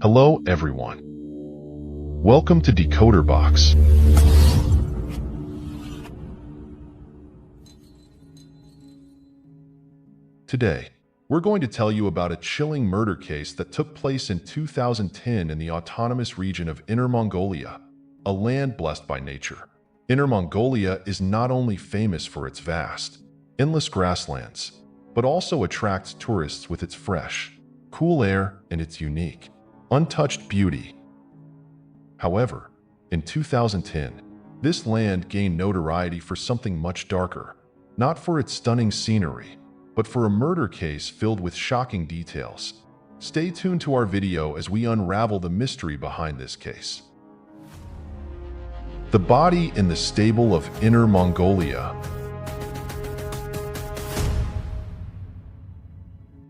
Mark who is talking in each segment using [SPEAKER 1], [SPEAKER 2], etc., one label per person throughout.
[SPEAKER 1] Hello everyone. Welcome to Decoder Box. Today, we're going to tell you about a chilling murder case that took place in 2010 in the autonomous region of Inner Mongolia, a land blessed by nature. Inner Mongolia is not only famous for its vast, endless grasslands, but also attracts tourists with its fresh, cool air and its unique, untouched beauty. However, in 2010, this land gained notoriety for something much darker, not for its stunning scenery, but for a murder case filled with shocking details. Stay tuned to our video as we unravel the mystery behind this case. The body in the stable of Inner Mongolia.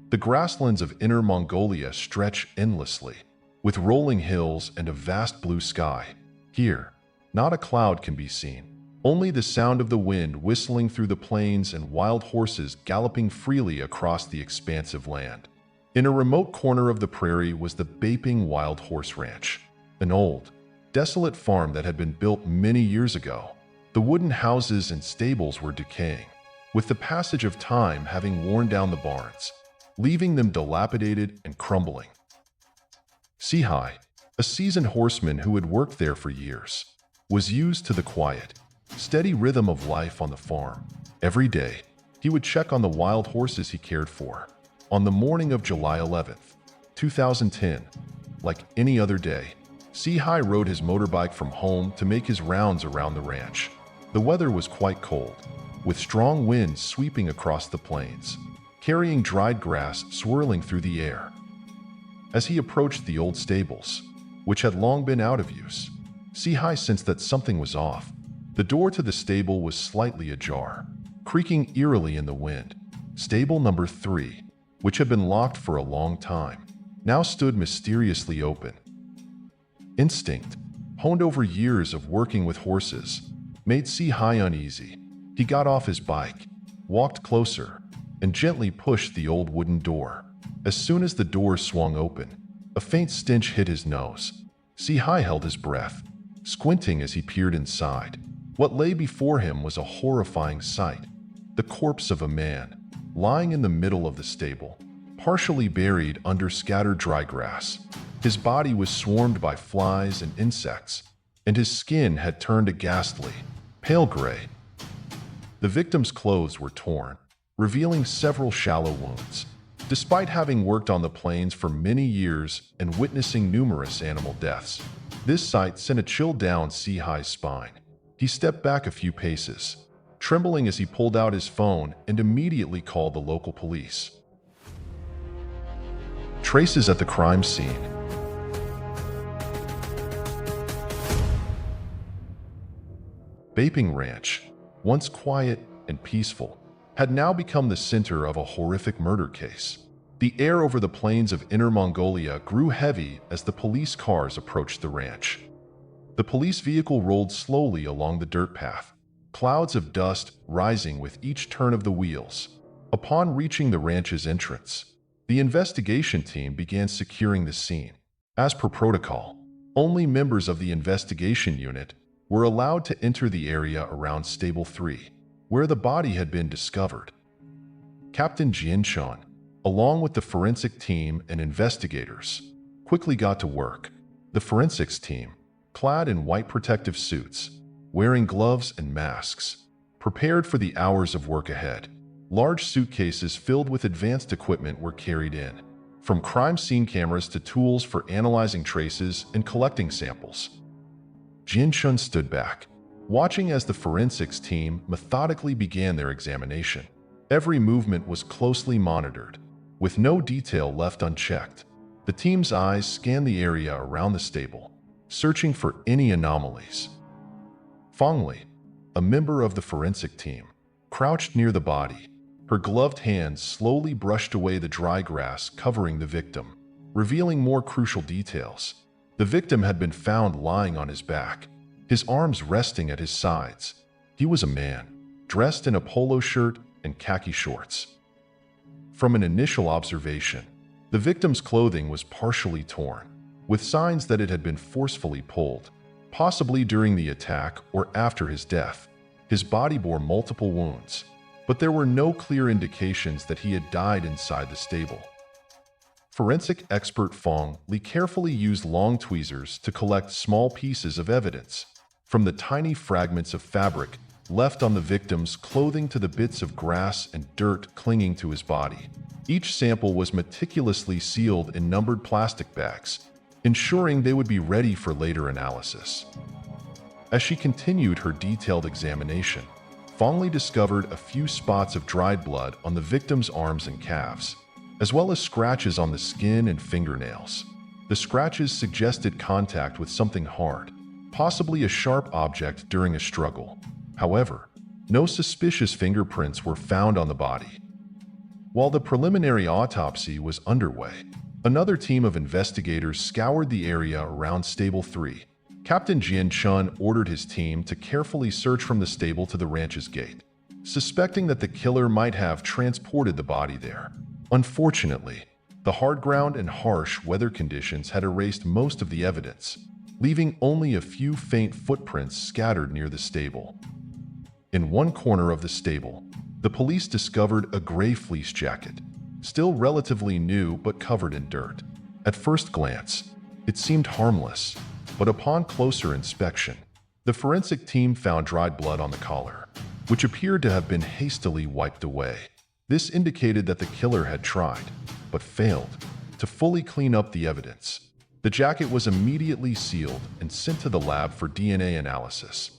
[SPEAKER 1] The grasslands of Inner Mongolia stretch endlessly, with rolling hills and a vast blue sky. Here, not a cloud can be seen, only the sound of the wind whistling through the plains and wild horses galloping freely across the expansive land. In a remote corner of the prairie was the Baping Wild Horse Ranch, an old, desolate farm that had been built many years ago. The wooden houses and stables were decaying, with the passage of time having worn down the barns, leaving them dilapidated and crumbling. Sihai, a seasoned horseman who had worked there for years, was used to the quiet, steady rhythm of life on the farm. Every day, he would check on the wild horses he cared for. On the morning of July 11th, 2010, like any other day, Sihai rode his motorbike from home to make his rounds around the ranch. The weather was quite cold, with strong winds sweeping across the plains, carrying dried grass swirling through the air. As he approached the old stables, which had long been out of use, Sihai sensed that something was off. The door to the stable was slightly ajar, creaking eerily in the wind. Stable number 3, which had been locked for a long time, now stood mysteriously open. Instinct, honed over years of working with horses, made Sihai uneasy. He got off his bike, walked closer, and gently pushed the old wooden door. As soon as the door swung open, a faint stench hit his nose. Sihai held his breath, squinting as he peered inside. What lay before him was a horrifying sight. The corpse of a man, lying in the middle of the stable, partially buried under scattered dry grass. His body was swarmed by flies and insects, and his skin had turned a ghastly, pale gray. The victim's clothes were torn, revealing several shallow wounds. Despite having worked on the plains for many years and witnessing numerous animal deaths, this sight sent a chill down Sihai's spine. He stepped back a few paces, trembling as he pulled out his phone and immediately called the local police. Traces at the crime scene. Baping Ranch, once quiet and peaceful, had now become the center of a horrific murder case. The air over the plains of Inner Mongolia grew heavy as the police cars approached the ranch. The police vehicle rolled slowly along the dirt path, clouds of dust rising with each turn of the wheels. Upon reaching the ranch's entrance, the investigation team began securing the scene. As per protocol, only members of the investigation unit were allowed to enter the area around Stable 3, where the body had been discovered. Captain Jianchun, along with the forensic team and investigators, quickly got to work. The forensics team, clad in white protective suits, wearing gloves and masks, prepared for the hours of work ahead. Large suitcases filled with advanced equipment were carried in, from crime scene cameras to tools for analyzing traces and collecting samples. Jianchun stood back, watching as the forensics team methodically began their examination. Every movement was closely monitored, with no detail left unchecked. The team's eyes scanned the area around the stable, searching for any anomalies. Fongli, a member of the forensic team, crouched near the body. Her gloved hands slowly brushed away the dry grass covering the victim, revealing more crucial details. The victim had been found lying on his back, his arms resting at his sides. He was a man, dressed in a polo shirt and khaki shorts. From an initial observation, the victim's clothing was partially torn, with signs that it had been forcefully pulled, possibly during the attack or after his death. His body bore multiple wounds, but there were no clear indications that he had died inside the stable. Forensic expert Fong Li carefully used long tweezers to collect small pieces of evidence, from the tiny fragments of fabric left on the victim's clothing to the bits of grass and dirt clinging to his body. Each sample was meticulously sealed in numbered plastic bags, ensuring they would be ready for later analysis. As she continued her detailed examination, Fong Li discovered a few spots of dried blood on the victim's arms and calves, as well as scratches on the skin and fingernails. The scratches suggested contact with something hard, possibly a sharp object during a struggle. However, no suspicious fingerprints were found on the body. While the preliminary autopsy was underway, another team of investigators scoured the area around Stable 3. Captain Jian Chun ordered his team to carefully search from the stable to the ranch's gate, suspecting that the killer might have transported the body there. Unfortunately, the hard ground and harsh weather conditions had erased most of the evidence, leaving only a few faint footprints scattered near the stable. In one corner of the stable, the police discovered a gray fleece jacket, still relatively new but covered in dirt. At first glance, it seemed harmless, but upon closer inspection, the forensic team found dried blood on the collar, which appeared to have been hastily wiped away. This indicated that the killer had tried, but failed, to fully clean up the evidence. The jacket was immediately sealed and sent to the lab for DNA analysis.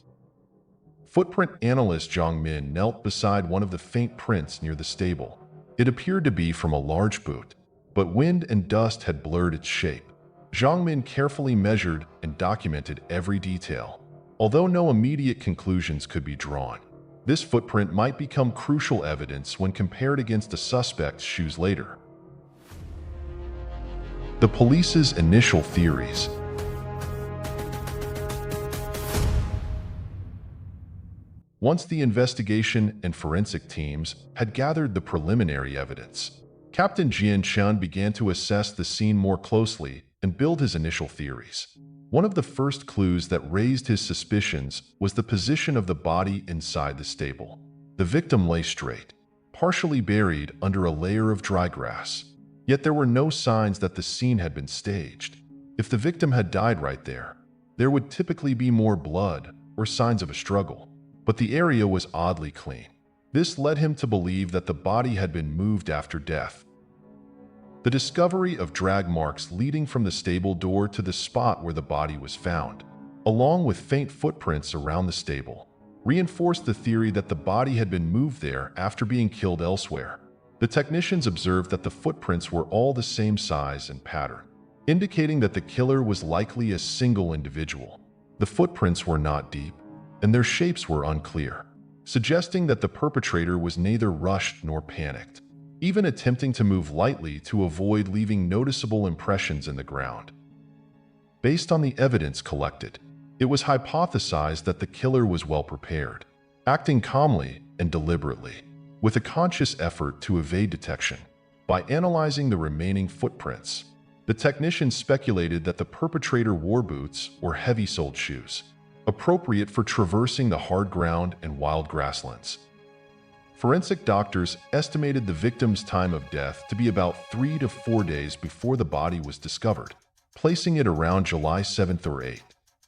[SPEAKER 1] Footprint analyst Zhang Min knelt beside one of the faint prints near the stable. It appeared to be from a large boot, but wind and dust had blurred its shape. Zhang Min carefully measured and documented every detail. Although no immediate conclusions could be drawn, this footprint might become crucial evidence when compared against a suspect's shoes later. The police's initial theories. Once the investigation and forensic teams had gathered the preliminary evidence, Captain Jian Chun began to assess the scene more closely and build his initial theories. One of the first clues that raised his suspicions was the position of the body inside the stable. The victim lay straight, partially buried under a layer of dry grass. Yet there were no signs that the scene had been staged. If the victim had died right there, there would typically be more blood or signs of a struggle. But the area was oddly clean. This led him to believe that the body had been moved after death. The discovery of drag marks leading from the stable door to the spot where the body was found, along with faint footprints around the stable, reinforced the theory that the body had been moved there after being killed elsewhere. The technicians observed that the footprints were all the same size and pattern, indicating that the killer was likely a single individual. The footprints were not deep, and their shapes were unclear, suggesting that the perpetrator was neither rushed nor panicked, even attempting to move lightly to avoid leaving noticeable impressions in the ground. Based on the evidence collected, it was hypothesized that the killer was well prepared, acting calmly and deliberately, with a conscious effort to evade detection. By analyzing the remaining footprints, the technicians speculated that the perpetrator wore boots or heavy-soled shoes, appropriate for traversing the hard ground and wild grasslands. Forensic doctors estimated the victim's time of death to be about 3 to 4 days before the body was discovered, placing it around July 7th or 8th.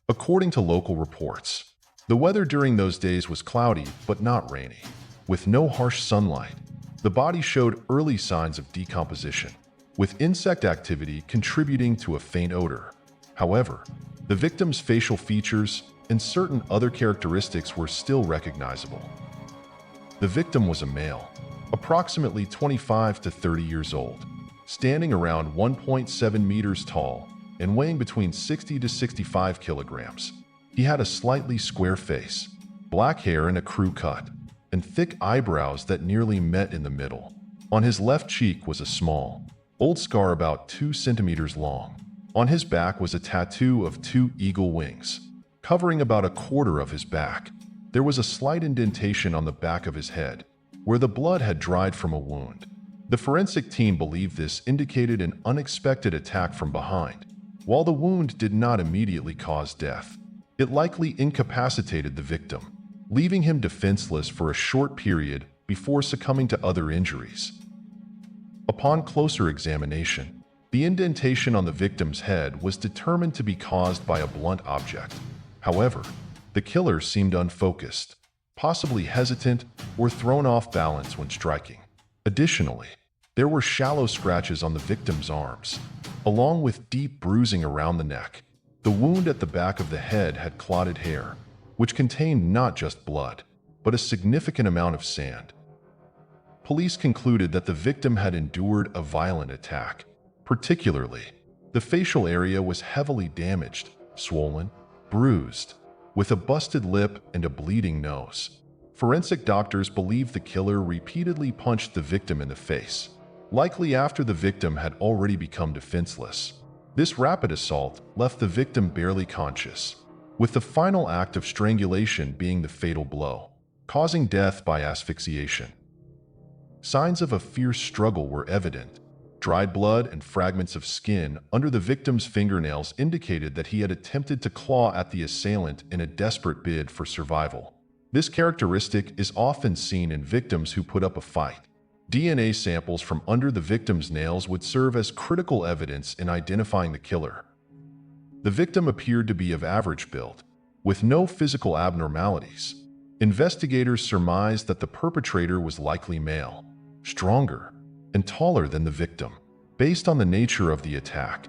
[SPEAKER 1] According to local reports, the weather during those days was cloudy but not rainy. With no harsh sunlight, the body showed early signs of decomposition, with insect activity contributing to a faint odor. However, the victim's facial features and certain other characteristics were still recognizable. The victim was a male, approximately 25 to 30 years old, standing around 1.7 meters tall and weighing between 60 to 65 kilograms. He had a slightly square face, black hair in a crew cut, and thick eyebrows that nearly met in the middle. On his left cheek was a small, old scar about 2 centimeters long. On his back was a tattoo of 2 eagle wings, covering about a quarter of his back. There was a slight indentation on the back of his head, where the blood had dried from a wound. The forensic team believed this indicated an unexpected attack from behind, While the wound did not immediately cause death, it likely incapacitated the victim, leaving him defenseless for a short period before succumbing to other injuries. Upon closer examination, the indentation on the victim's head was determined to be caused by a blunt object. However, the killer seemed unfocused, possibly hesitant or thrown off balance when striking. Additionally, there were shallow scratches on the victim's arms, along with deep bruising around the neck. The wound at the back of the head had clotted hair, which contained not just blood, but a significant amount of sand. Police concluded that the victim had endured a violent attack. Particularly, the facial area was heavily damaged, swollen, bruised, with a busted lip and a bleeding nose. Forensic doctors believe the killer repeatedly punched the victim in the face, likely after the victim had already become defenseless. This rapid assault left the victim barely conscious, with the final act of strangulation being the fatal blow, causing death by asphyxiation. Signs of a fierce struggle were evident. Dried blood and fragments of skin under the victim's fingernails indicated that he had attempted to claw at the assailant in a desperate bid for survival. This characteristic is often seen in victims who put up a fight. DNA samples from under the victim's nails would serve as critical evidence in identifying the killer. The victim appeared to be of average build, with no physical abnormalities. Investigators surmised that the perpetrator was likely male, stronger, and taller than the victim, based on the nature of the attack.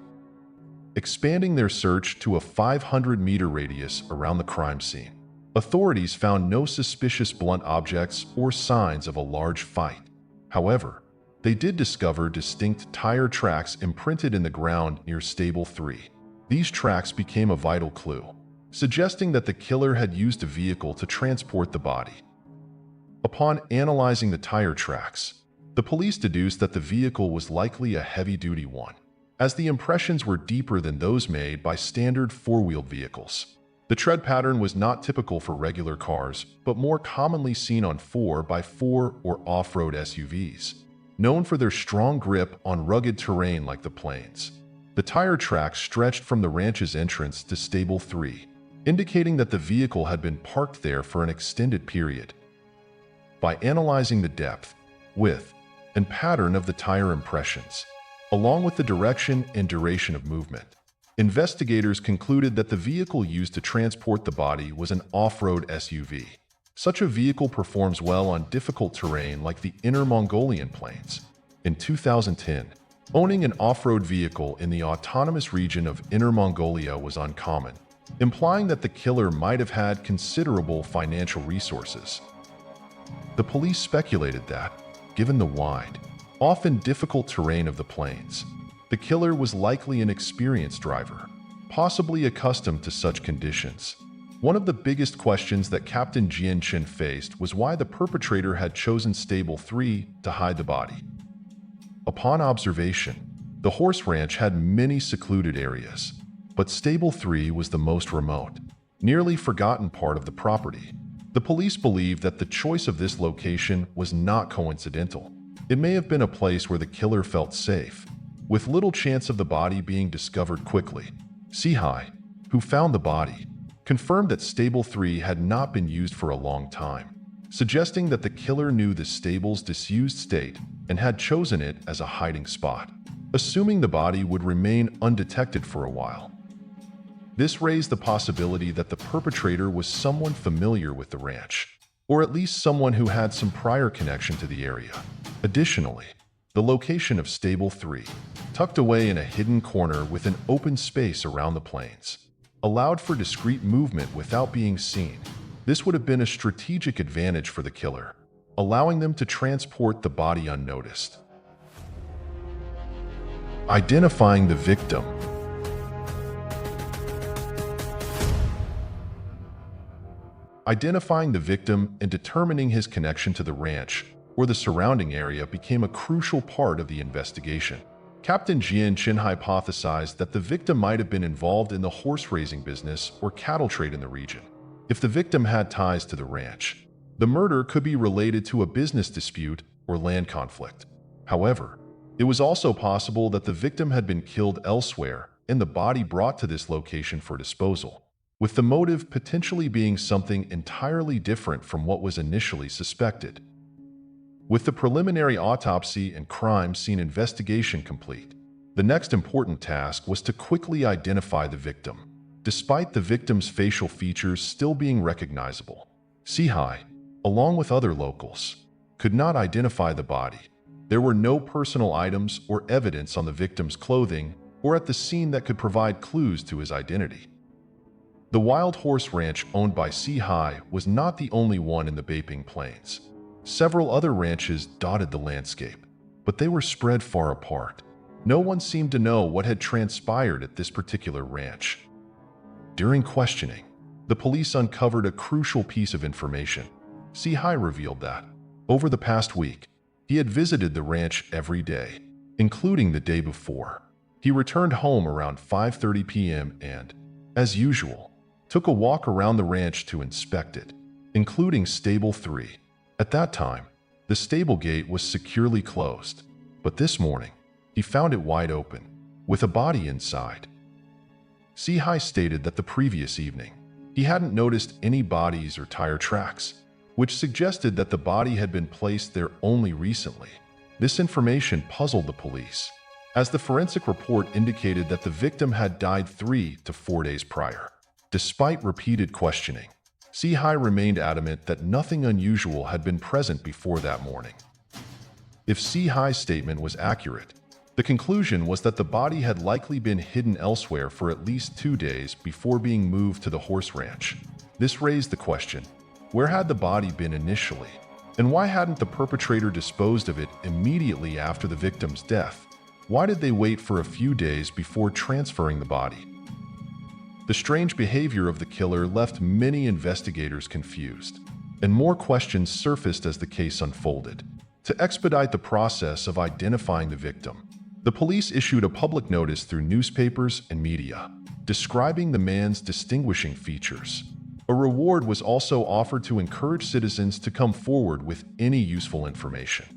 [SPEAKER 1] Expanding their search to a 500-meter radius around the crime scene, authorities found no suspicious blunt objects or signs of a large fight. However, they did discover distinct tire tracks imprinted in the ground near Stable 3. These tracks became a vital clue, suggesting that the killer had used a vehicle to transport the body. Upon analyzing the tire tracks, the police deduced that the vehicle was likely a heavy-duty one, as the impressions were deeper than those made by standard four-wheeled vehicles. The tread pattern was not typical for regular cars, but more commonly seen on 4x4 or off-road SUVs, known for their strong grip on rugged terrain like the plains. The tire tracks stretched from the ranch's entrance to Stable 3, indicating that the vehicle had been parked there for an extended period. By analyzing the depth, width, and pattern of the tire impressions, along with the direction and duration of movement, investigators concluded that the vehicle used to transport the body was an off-road SUV. Such a vehicle performs well on difficult terrain like the Inner Mongolian plains. In 2010, owning an off-road vehicle in the autonomous region of Inner Mongolia was uncommon, implying that the killer might have had considerable financial resources. The police speculated that, given the wide, often difficult terrain of the plains, the killer was likely an experienced driver, possibly accustomed to such conditions. One of the biggest questions that Captain Jian Chen faced was why the perpetrator had chosen Stable 3 to hide the body. Upon observation, the horse ranch had many secluded areas, but Stable 3 was the most remote, nearly forgotten part of the property. The police believed that the choice of this location was not coincidental. It may have been a place where the killer felt safe, with little chance of the body being discovered quickly. Sihai, who found the body, confirmed that Stable 3 had not been used for a long time, suggesting that the killer knew the stable's disused state and had chosen it as a hiding spot, assuming the body would remain undetected for a while. This raised the possibility that the perpetrator was someone familiar with the ranch, or at least someone who had some prior connection to the area. Additionally, the location of Stable 3, tucked away in a hidden corner with an open space around the plains, allowed for discreet movement without being seen. This would have been a strategic advantage for the killer, allowing them to transport the body unnoticed. Identifying the victim. Identifying the victim and determining his connection to the ranch or the surrounding area became a crucial part of the investigation. Captain Jian Chen hypothesized that the victim might have been involved in the horse raising business or cattle trade in the region. If the victim had ties to the ranch, the murder could be related to a business dispute or land conflict. However, it was also possible that the victim had been killed elsewhere and the body brought to this location for disposal, with the motive potentially being something entirely different from what was initially suspected. With the preliminary autopsy and crime scene investigation complete, the next important task was to quickly identify the victim. Despite the victim's facial features still being recognizable, Sihai, along with other locals, could not identify the body. There were no personal items or evidence on the victim's clothing or at the scene that could provide clues to his identity. The Wild Horse Ranch owned by Sihai was not the only one in the Baping Plains. Several other ranches dotted the landscape, but they were spread far apart. No one seemed to know what had transpired at this particular ranch. During questioning, the police uncovered a crucial piece of information. Sihai revealed that, over the past week, he had visited the ranch every day, including the day before. He returned home around 5:30 p.m. and, as usual, took a walk around the ranch to inspect it, including Stable 3. At that time, the stable gate was securely closed, but this morning, he found it wide open, with a body inside. Sihai stated that the previous evening, he hadn't noticed any bodies or tire tracks, which suggested that the body had been placed there only recently. This information puzzled the police, as the forensic report indicated that the victim had died 3 to 4 days prior. Despite repeated questioning, Sihai remained adamant that nothing unusual had been present before that morning. If Sihai's statement was accurate, the conclusion was that the body had likely been hidden elsewhere for at least 2 days before being moved to the horse ranch. This raised the question, where had the body been initially? And why hadn't the perpetrator disposed of it immediately after the victim's death? Why did they wait for a few days before transferring the body? The strange behavior of the killer left many investigators confused, and more questions surfaced as the case unfolded. To expedite the process of identifying the victim, the police issued a public notice through newspapers and media, describing the man's distinguishing features. A reward was also offered to encourage citizens to come forward with any useful information.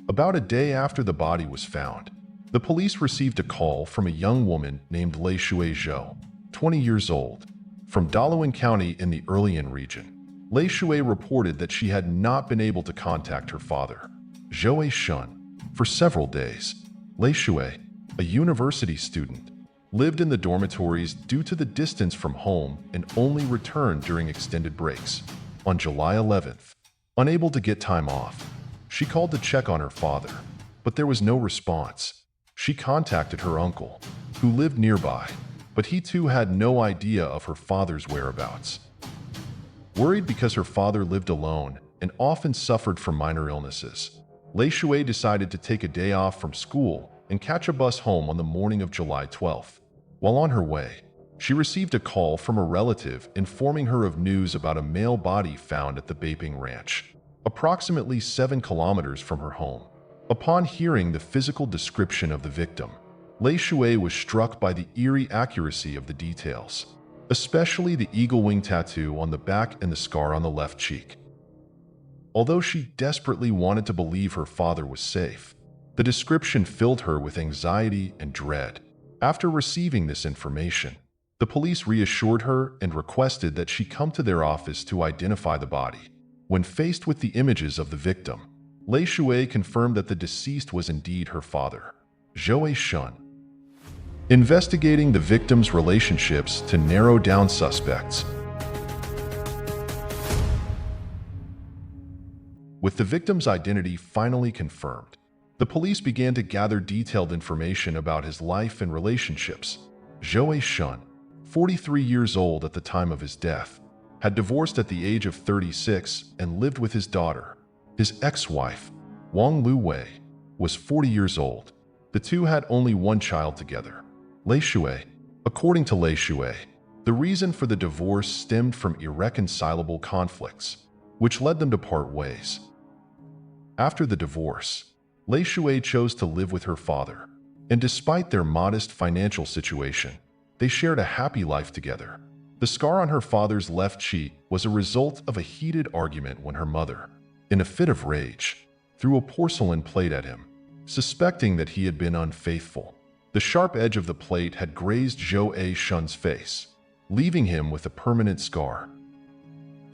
[SPEAKER 1] About a day after the body was found, the police received a call from a young woman named Lei Shui Zhou, 20 years old, from Dalian County in the Erlian region. Lei Shui reported that she had not been able to contact her father, Zhou Shun, for several days. Lei Shui, a university student, lived in the dormitories due to the distance from home and only returned during extended breaks. On July 11th, unable to get time off, she called to check on her father, but there was no response. She contacted her uncle, who lived nearby, but he too had no idea of her father's whereabouts. Worried because her father lived alone and often suffered from minor illnesses, Lei Shui decided to take a day off from school and catch a bus home on the morning of July 12th. While on her way, she received a call from a relative informing her of news about a male body found at the Baping Ranch, approximately 7 kilometers from her home. Upon hearing the physical description of the victim, Lei Shui was struck by the eerie accuracy of the details, especially the eagle wing tattoo on the back and the scar on the left cheek. Although she desperately wanted to believe her father was safe, the description filled her with anxiety and dread. After receiving this information, the police reassured her and requested that she come to their office to identify the body. When faced with the images of the victim, Lei Shui confirmed that the deceased was indeed her father, Zhou Shun. Investigating the victim's relationships to narrow down suspects. With the victim's identity finally confirmed, the police began to gather detailed information about his life and relationships. Zhou Shun, 43 years old at the time of his death, had divorced at the age of 36 and lived with his daughter. His ex-wife, Wang Luwei, was 40 years old. The two had only one child together, Lei Shui. According to Lei Shui, the reason for the divorce stemmed from irreconcilable conflicts, which led them to part ways. After the divorce, Lei Shui chose to live with her father, and despite their modest financial situation, they shared a happy life together. The scar on her father's left cheek was a result of a heated argument when her mother, in a fit of rage, threw a porcelain plate at him, suspecting that he had been unfaithful. The sharp edge of the plate had grazed Zhou A. Shun's face, leaving him with a permanent scar.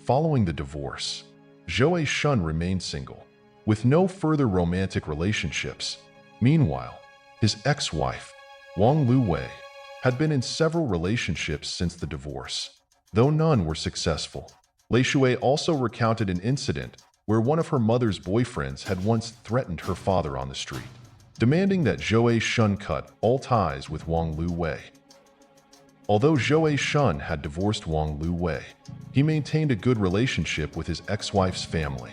[SPEAKER 1] Following the divorce, Zhou A. Shun remained single, with no further romantic relationships. Meanwhile, his ex-wife, Wang Luwei, had been in several relationships since the divorce, though none were successful. Lei Shui also recounted an incident where one of her mother's boyfriends had once threatened her father on the street, demanding that Zhou A. Shun cut all ties with Wang Luwei. Although Zhou A. Shun had divorced Wang Luwei, he maintained a good relationship with his ex-wife's family.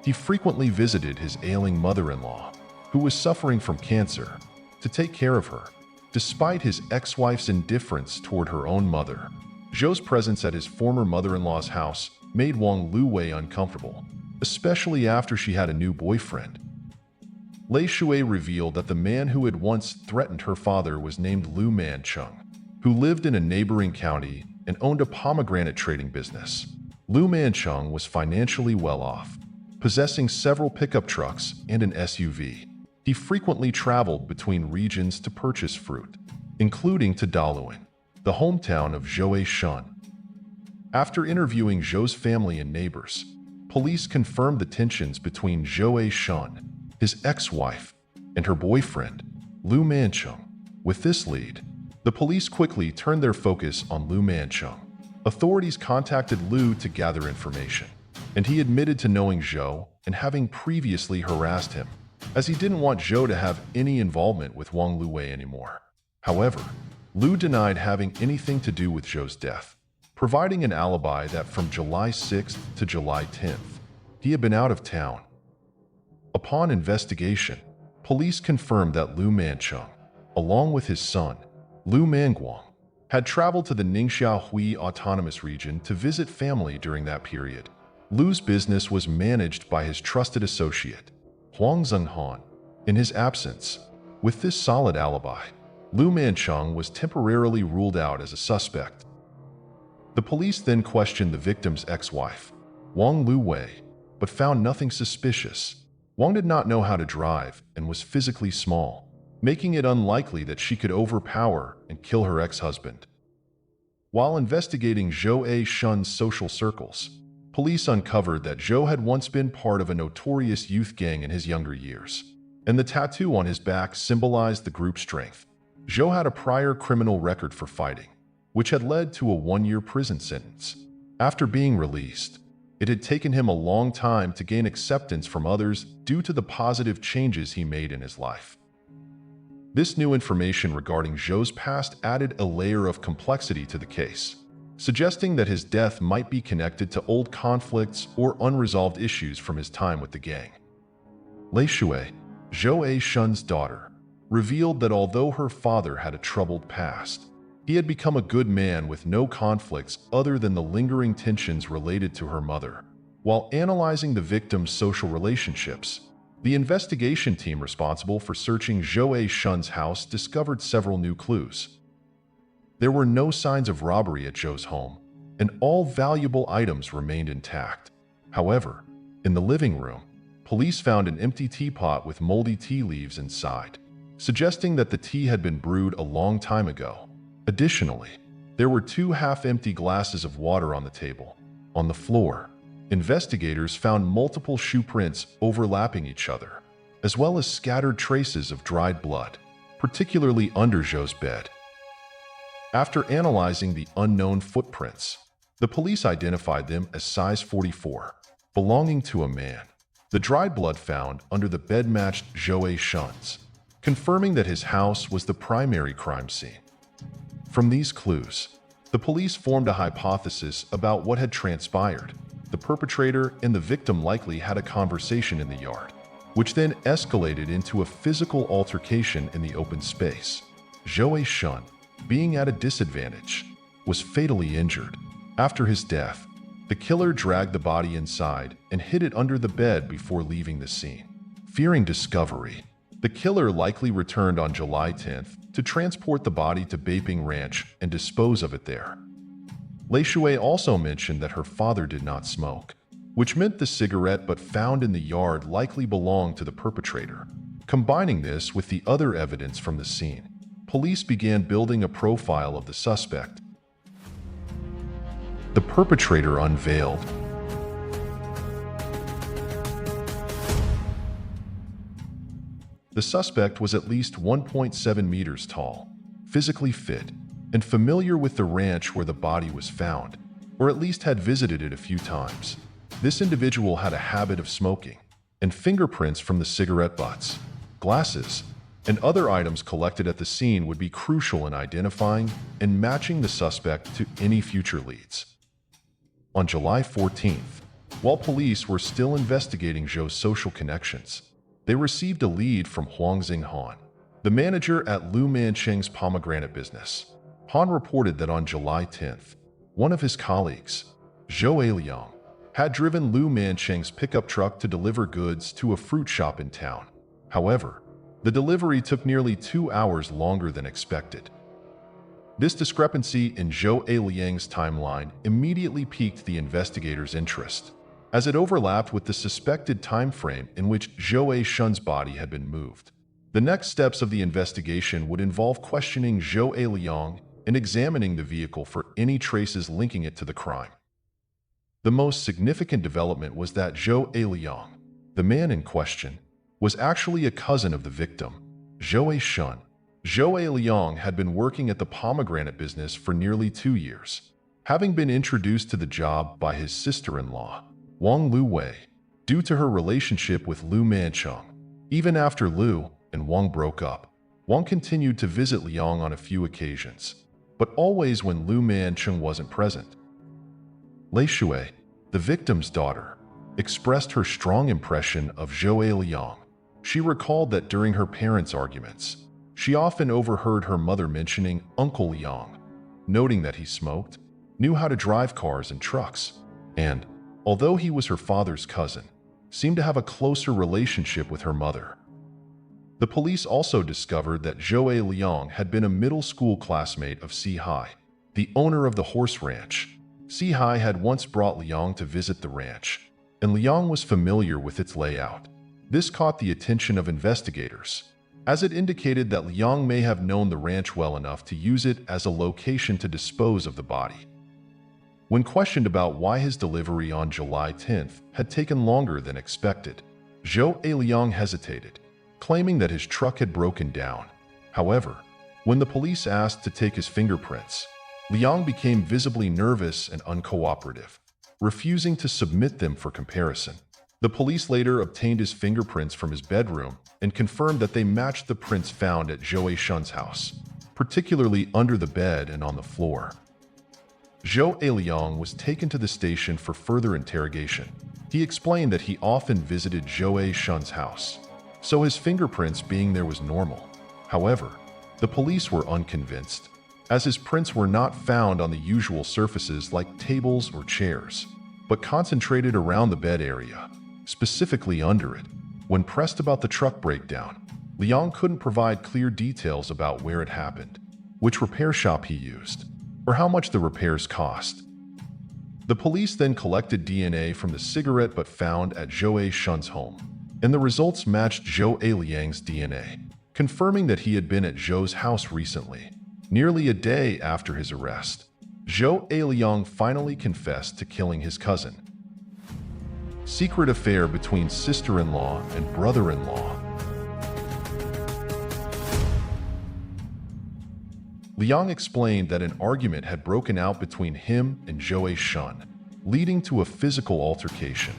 [SPEAKER 1] He frequently visited his ailing mother-in-law, who was suffering from cancer, to take care of her. Despite his ex-wife's indifference toward her own mother, Zhou's presence at his former mother-in-law's house made Wang Luwei uncomfortable, especially after she had a new boyfriend. Lei Shui revealed that the man who had once threatened her father was named Lu Mancheng, who lived in a neighboring county and owned a pomegranate trading business. Lu Mancheng was financially well off, possessing several pickup trucks and an SUV. He frequently traveled between regions to purchase fruit, including to Daluan, the hometown of Zhou A. Shun. After interviewing Zhou's family and neighbors, police confirmed the tensions between Zhou A. Shun, his ex-wife, and her boyfriend, Lu Mancheng. With this lead, the police quickly turned their focus on Lu Mancheng. Authorities contacted Lu to gather information, and he admitted to knowing Zhou and having previously harassed him, as he didn't want Zhou to have any involvement with Wang Luwei anymore. However, Lu denied having anything to do with Zhou's death, providing an alibi that from July 6th to July 10th, he had been out of town. Upon investigation, police confirmed that Lu Mancheng, along with his son, Lu Manguang, had traveled to the Ningxia Hui Autonomous Region to visit family during that period. Lu's business was managed by his trusted associate, Huang Zhenghan. In his absence, with this solid alibi, Lu Mancheng was temporarily ruled out as a suspect. The police then questioned the victim's ex-wife, Wang Luwei, but found nothing suspicious. Wang did not know how to drive and was physically small, making it unlikely that she could overpower and kill her ex-husband. While investigating Zhou A. Shun's social circles, police uncovered that Zhou had once been part of a notorious youth gang in his younger years, and the tattoo on his back symbolized the group's strength. Zhou had a prior criminal record for fighting, which had led to a 1-year prison sentence. After being released, it had taken him a long time to gain acceptance from others due to the positive changes he made in his life. This new information regarding Zhou's past added a layer of complexity to the case, suggesting that his death might be connected to old conflicts or unresolved issues from his time with the gang. Lei Shui, Zhou A. Shun's daughter, revealed that although her father had a troubled past, he had become a good man with no conflicts other than the lingering tensions related to her mother. While analyzing the victim's social relationships, the investigation team responsible for searching Zhou A. Shun's house discovered several new clues. There were no signs of robbery at Zhou's home, and all valuable items remained intact. However, in the living room, police found an empty teapot with moldy tea leaves inside, suggesting that the tea had been brewed a long time ago. Additionally, there were 2 half-empty glasses of water on the table. On the floor, investigators found multiple shoe prints overlapping each other, as well as scattered traces of dried blood, particularly under Zhou's bed. After analyzing the unknown footprints, the police identified them as size 44, belonging to a man. The dried blood found under the bed matched Zhou A. Shun's, confirming that his house was the primary crime scene. From these clues, the police formed a hypothesis about what had transpired. The perpetrator and the victim likely had a conversation in the yard, which then escalated into a physical altercation in the open space. Zhou A. Shun, being at a disadvantage, was fatally injured. After his death, the killer dragged the body inside and hid it under the bed before leaving the scene. Fearing discovery, the killer likely returned on July 10th to transport the body to Beiping Ranch and dispose of it there. Lei Shui also mentioned that her father did not smoke, which meant the cigarette butt found in the yard likely belonged to the perpetrator. Combining this with the other evidence from the scene, police began building a profile of the suspect. The perpetrator unveiled. The suspect was at least 1.7 meters tall, physically fit, and familiar with the ranch where the body was found, or at least had visited it a few times. This individual had a habit of smoking, and fingerprints from the cigarette butts, glasses, and other items collected at the scene would be crucial in identifying and matching the suspect to any future leads. On July 14th, while police were still investigating Zhou's social connections, they received a lead from Huang Xinghan, the manager at Lu Mancheng's pomegranate business. Han reported that on July 10th, one of his colleagues, Zhou Liang, had driven Lu Mancheng's pickup truck to deliver goods to a fruit shop in town. However, the delivery took nearly 2 hours longer than expected. This discrepancy in Zhou Liang's timeline immediately piqued the investigators' interest, as it overlapped with the suspected time frame in which Zhou Shun's body had been moved. The next steps of the investigation would involve questioning Zhou Liang and examining the vehicle for any traces linking it to the crime. The most significant development was that Zhou Liang, the man in question, was actually a cousin of the victim, Zhou Shun. Zhou Liang had been working at the pomegranate business for nearly 2 years, having been introduced to the job by his sister-in-law, Wang Luwei, due to her relationship with Lu Mancheng. Even after Lu and Wang broke up, Wang continued to visit Liang on a few occasions, but always when Lu Mancheng wasn't present. Lei Shui, the victim's daughter, expressed her strong impression of Zhou Liang. She recalled that during her parents' arguments, she often overheard her mother mentioning Uncle Liang, noting that he smoked, knew how to drive cars and trucks, and, although he was her father's cousin, seemed to have a closer relationship with her mother. The police also discovered that Zhou Liang had been a middle school classmate of Si Hai, the owner of the horse ranch. Si Hai had once brought Liang to visit the ranch, and Liang was familiar with its layout. This caught the attention of investigators, as it indicated that Liang may have known the ranch well enough to use it as a location to dispose of the body. When questioned about why his delivery on July 10th had taken longer than expected, Zhou Liang hesitated, claiming that his truck had broken down. However, when the police asked to take his fingerprints, Liang became visibly nervous and uncooperative, refusing to submit them for comparison. The police later obtained his fingerprints from his bedroom and confirmed that they matched the prints found at Zhou Shun's house, particularly under the bed and on the floor. Zhou Liang was taken to the station for further interrogation. He explained that he often visited Zhou Shun's house, so his fingerprints being there was normal. However, the police were unconvinced, as his prints were not found on the usual surfaces like tables or chairs, but concentrated around the bed area, specifically under it. When pressed about the truck breakdown, Liang couldn't provide clear details about where it happened, which repair shop he used, or how much the repairs cost. The police then collected DNA from the cigarette butt found at Zhou Shun's home, and the results matched Zhou Liang's DNA, confirming that he had been at Zhou's house recently, nearly a day after his arrest. Zhou Liang finally confessed to killing his cousin. Secret affair between sister-in-law and brother-in-law. Liang explained that an argument had broken out between him and Zhou Shun, leading to a physical altercation.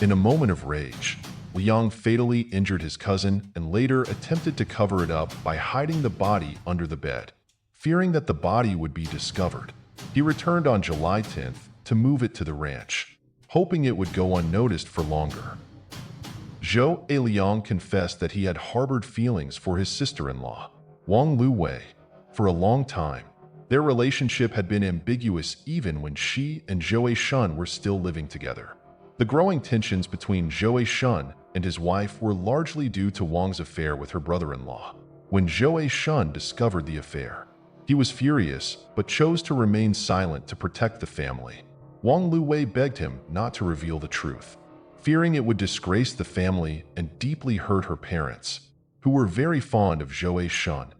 [SPEAKER 1] In a moment of rage, Liang fatally injured his cousin and later attempted to cover it up by hiding the body under the bed. Fearing that the body would be discovered, he returned on July 10th to move it to the ranch, hoping it would go unnoticed for longer. Zhou Liang confessed that he had harbored feelings for his sister-in-law, Wang Luwei, for a long time. Their relationship had been ambiguous even when she and Zhou Shun were still living together. The growing tensions between Zhou Shun and his wife were largely due to Wang's affair with her brother-in-law. When Zhou Shun discovered the affair, he was furious but chose to remain silent to protect the family. Wang Luwei begged him not to reveal the truth, fearing it would disgrace the family and deeply hurt her parents, who were very fond of Zhou Shun.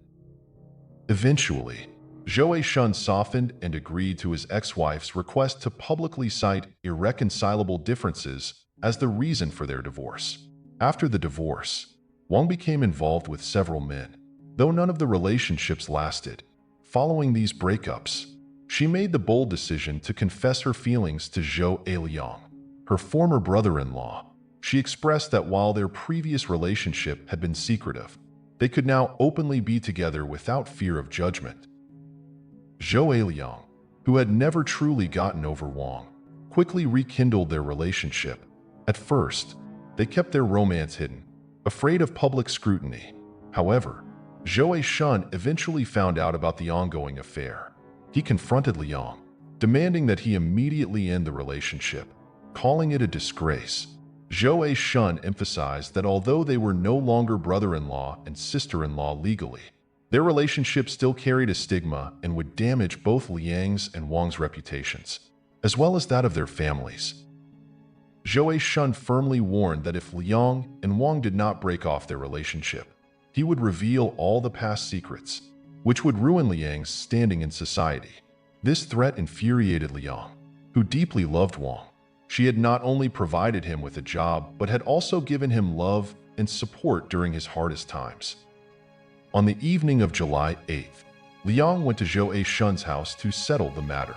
[SPEAKER 1] Eventually, Zhou Shun softened and agreed to his ex-wife's request to publicly cite irreconcilable differences as the reason for their divorce. After the divorce, Wang became involved with several men, though none of the relationships lasted. Following these breakups, she made the bold decision to confess her feelings to Zhou Liang, her former brother-in-law. She expressed that while their previous relationship had been secretive, they could now openly be together without fear of judgment. Zhou Liang, who had never truly gotten over Wang, quickly rekindled their relationship. At first, they kept their romance hidden, afraid of public scrutiny. However, Zhou Shun eventually found out about the ongoing affair. He confronted Liang, demanding that he immediately end the relationship, calling it a disgrace. Zhou Shun emphasized that although they were no longer brother-in-law and sister-in-law legally, their relationship still carried a stigma and would damage both Liang's and Wang's reputations, as well as that of their families. Zhou Shun firmly warned that if Liang and Wang did not break off their relationship, he would reveal all the past secrets, which would ruin Liang's standing in society. This threat infuriated Liang, who deeply loved Wang. She had not only provided him with a job, but had also given him love and support during his hardest times. On the evening of July 8th, Liang went to Zhou Shun's house to settle the matter.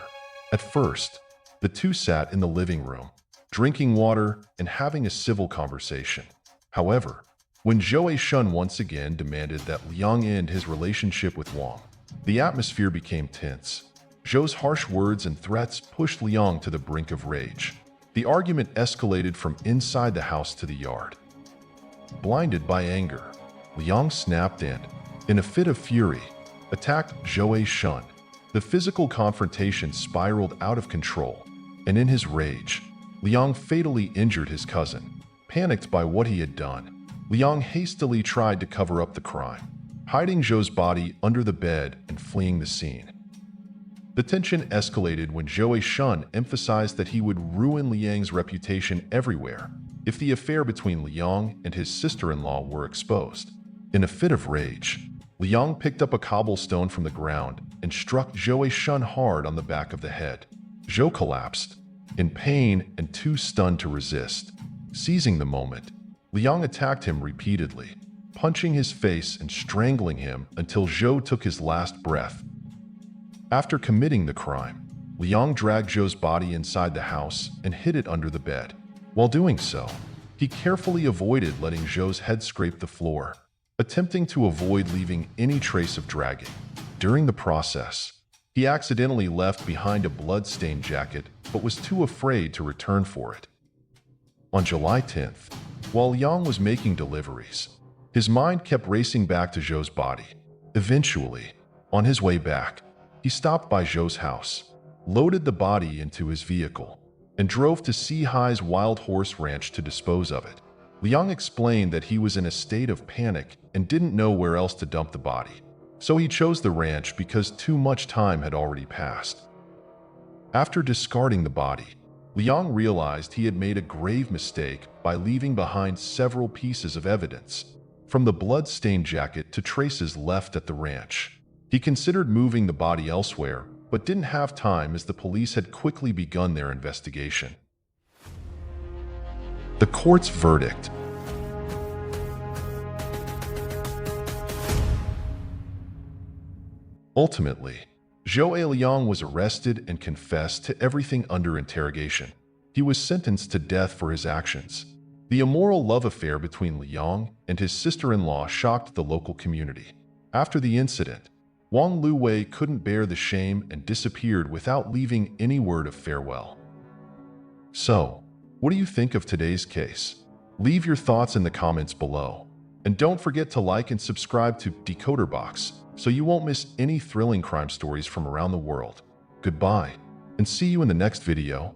[SPEAKER 1] At first, the two sat in the living room, drinking water and having a civil conversation. However, when Zhou Shun once again demanded that Liang end his relationship with Wang, the atmosphere became tense. Zhou's harsh words and threats pushed Liang to the brink of rage. The argument escalated from inside the house to the yard. Blinded by anger, Liang snapped and, in a fit of fury, attacked Zhou Shun. The physical confrontation spiraled out of control, and in his rage, Liang fatally injured his cousin. Panicked by what he had done, Liang hastily tried to cover up the crime, hiding Zhou's body under the bed and fleeing the scene. The tension escalated when Zhou Shun emphasized that he would ruin Liang's reputation everywhere if the affair between Liang and his sister-in-law were exposed. In a fit of rage, Liang picked up a cobblestone from the ground and struck Zhou Shun hard on the back of the head. Zhou collapsed, in pain and too stunned to resist. Seizing the moment, Liang attacked him repeatedly, punching his face and strangling him until Zhou took his last breath. After committing the crime, Liang dragged Zhou's body inside the house and hid it under the bed. While doing so, he carefully avoided letting Zhou's head scrape the floor, attempting to avoid leaving any trace of dragging. During the process, he accidentally left behind a blood-stained jacket but was too afraid to return for it. On July 10th, while Liang was making deliveries, his mind kept racing back to Zhou's body. Eventually, on his way back, he stopped by Zhou's house, loaded the body into his vehicle, and drove to Sihai's Wild Horse Ranch to dispose of it. Liang explained that he was in a state of panic and didn't know where else to dump the body, so he chose the ranch because too much time had already passed. After discarding the body, Liang realized he had made a grave mistake by leaving behind several pieces of evidence, from the blood-stained jacket to traces left at the ranch. He considered moving the body elsewhere, but didn't have time as the police had quickly begun their investigation. The court's verdict. Ultimately, Zhou Liang was arrested and confessed to everything under interrogation. He was sentenced to death for his actions. The immoral love affair between Liang and his sister-in-law shocked the local community. After the incident, Wang Luwei couldn't bear the shame and disappeared without leaving any word of farewell. So, what do you think of today's case? Leave your thoughts in the comments below. And don't forget to like and subscribe to Decoder Box so you won't miss any thrilling crime stories from around the world. Goodbye, and see you in the next video.